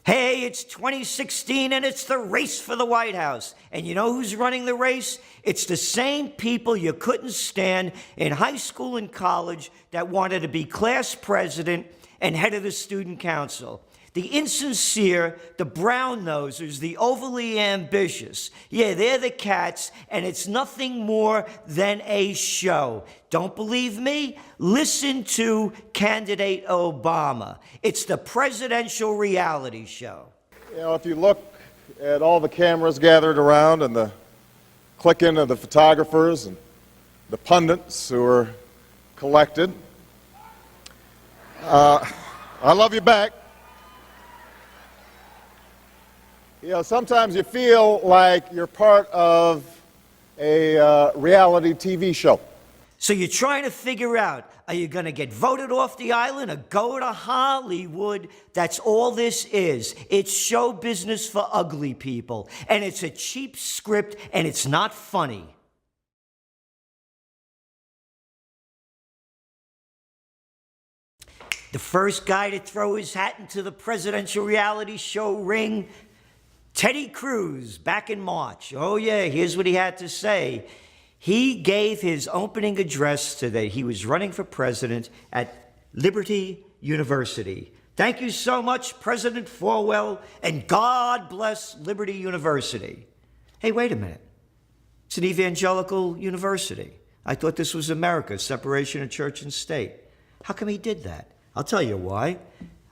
Hey, it's 2016 and it's the race for the White House. And you know who's running the race? It's the same people you couldn't stand in high school and college that wanted to be class president and head of the student council. The insincere, the brown-nosers, the overly ambitious. Yeah, they're the cats, and it's nothing more than a show. Don't believe me? Listen to candidate Obama. It's the presidential reality show. You know, if you look at all the cameras gathered around and the clicking of the photographers and the pundits who are collected, I love you back. You know, sometimes you feel like you're part of a reality TV show. So you're trying to figure out, are you going to get voted off the island or go to Hollywood? That's all this is. It's show business for ugly people. And it's a cheap script, and it's not funny. The first guy to throw his hat into the presidential reality show ring, Cruz, back in March. Oh yeah, here's what he had to say. He gave his opening address today. He was running for president at Liberty University. Thank you so much, President Falwell, and God bless Liberty University. Hey, wait a minute. It's an evangelical university. I thought this was America, separation of church and state. How come he did that? I'll tell you why.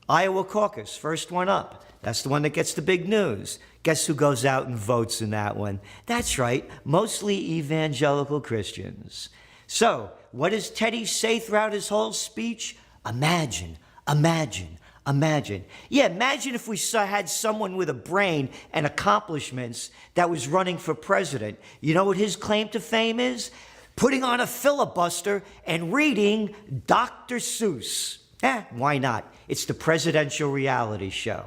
Iowa caucus, first one up. That's the one that gets the big news. Guess who goes out and votes in that one? That's right, mostly evangelical Christians. So, what does Teddy say throughout his whole speech? Imagine, imagine, imagine. Yeah, imagine if we had someone with a brain and accomplishments that was running for president. You know what his claim to fame is? Putting on a filibuster and reading Dr. Seuss. Why not? It's the presidential reality show.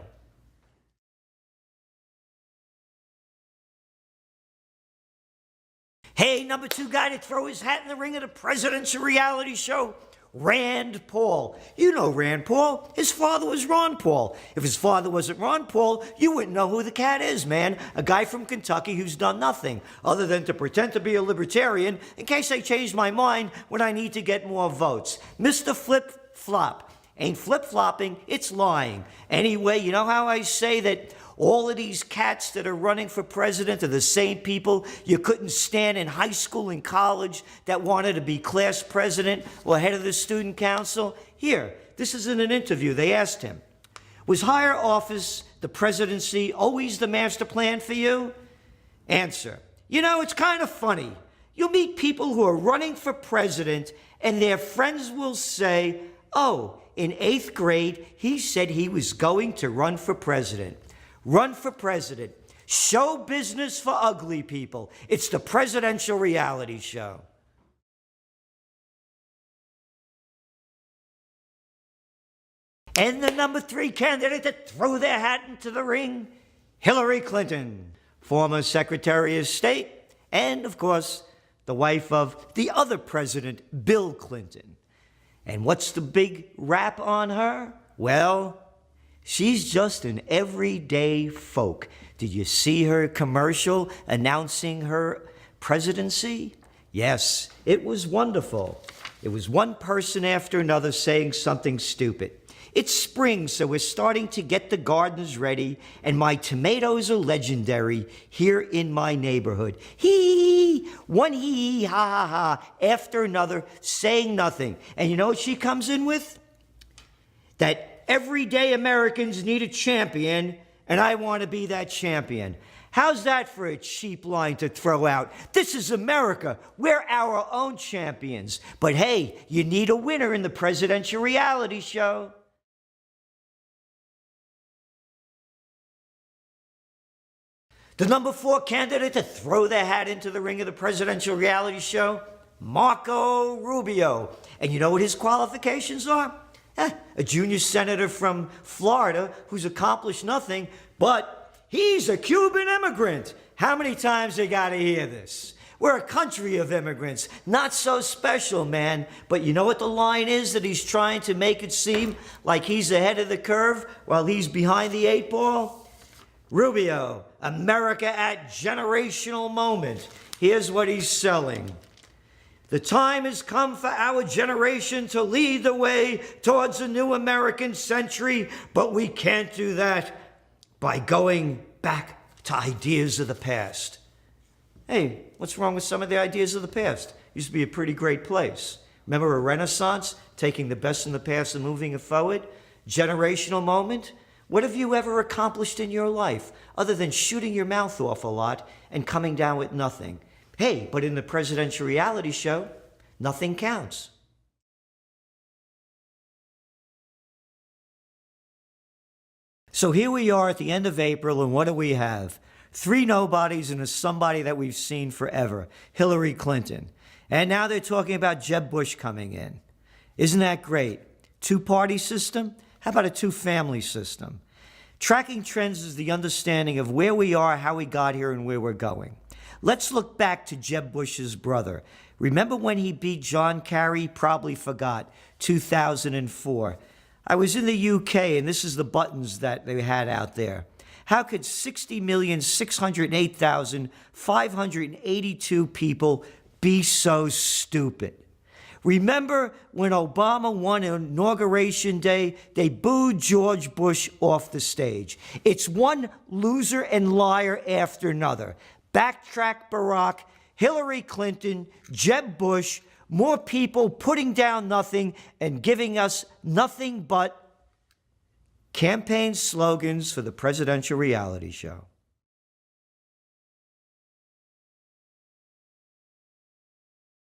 Hey, number two guy to throw his hat in the ring of the presidential reality show, Rand Paul. You know Rand Paul. His father was Ron Paul. If his father wasn't Ron Paul, you wouldn't know who the cat is, man. A guy from Kentucky who's done nothing other than to pretend to be a libertarian in case I change my mind when I need to get more votes. Mr. Flip-Flop. Ain't flip-flopping, it's lying. Anyway, you know how I say that all of these cats that are running for president are the same people you couldn't stand in high school and college that wanted to be class president or head of the student council? Here, this is in an interview. They asked him, was higher office, the presidency, always the master plan for you? Answer, you know, it's kind of funny. You'll meet people who are running for president and their friends will say, oh, in 8th grade, he said he was going to run for president. Run for president. Show business for ugly people. It's the presidential reality show. And the number three candidate to throw their hat into the ring, Hillary Clinton, former Secretary of State, and of course, the wife of the other president, Bill Clinton. And what's the big rap on her? Well, she's just an everyday folk. Did you see her commercial announcing her presidency? Yes, it was wonderful. It was one person after another saying something stupid. It's spring, so we're starting to get the gardens ready, and my tomatoes are legendary here in my neighborhood. Hee, one hee, ha, ha, ha, after another, saying nothing. And you know what she comes in with? That everyday Americans need a champion, and I want to be that champion. How's that for a cheap line to throw out? This is America. We're our own champions. But hey, you need a winner in the presidential reality show. The number four candidate to throw their hat into the ring of the presidential reality show, Marco Rubio. And you know what his qualifications are? A junior senator from Florida who's accomplished nothing, but he's a Cuban immigrant. How many times they got to hear this? We're a country of immigrants. Not so special, man. But you know what the line is that he's trying to make it seem like he's ahead of the curve while he's behind the 8 ball? Rubio, America at generational moment. Here's what he's selling. The time has come for our generation to lead the way towards a new American century, but we can't do that by going back to ideas of the past. Hey, what's wrong with some of the ideas of the past? Used to be a pretty great place. Remember a Renaissance, taking the best in the past and moving it forward? Generational moment? What have you ever accomplished in your life other than shooting your mouth off a lot and coming down with nothing? Hey, but in the presidential reality show, nothing counts. So here we are at the end of April, and what do we have? 3 nobodies and a somebody that we've seen forever, Hillary Clinton. And now they're talking about Jeb Bush coming in. Isn't that great? 2-party system? How about a 2-family system? Tracking trends is the understanding of where we are, how we got here, and where we're going. Let's look back to Jeb Bush's brother. Remember when he beat John Kerry? Probably forgot. 2004. I was in the UK, and this is the buttons that they had out there. How could 60,608,582 people be so stupid? Remember when Obama won Inauguration Day, they booed George Bush off the stage. It's one loser and liar after another. Backtrack Barack, Hillary Clinton, Jeb Bush, more people putting down nothing and giving us nothing but campaign slogans for the presidential reality show.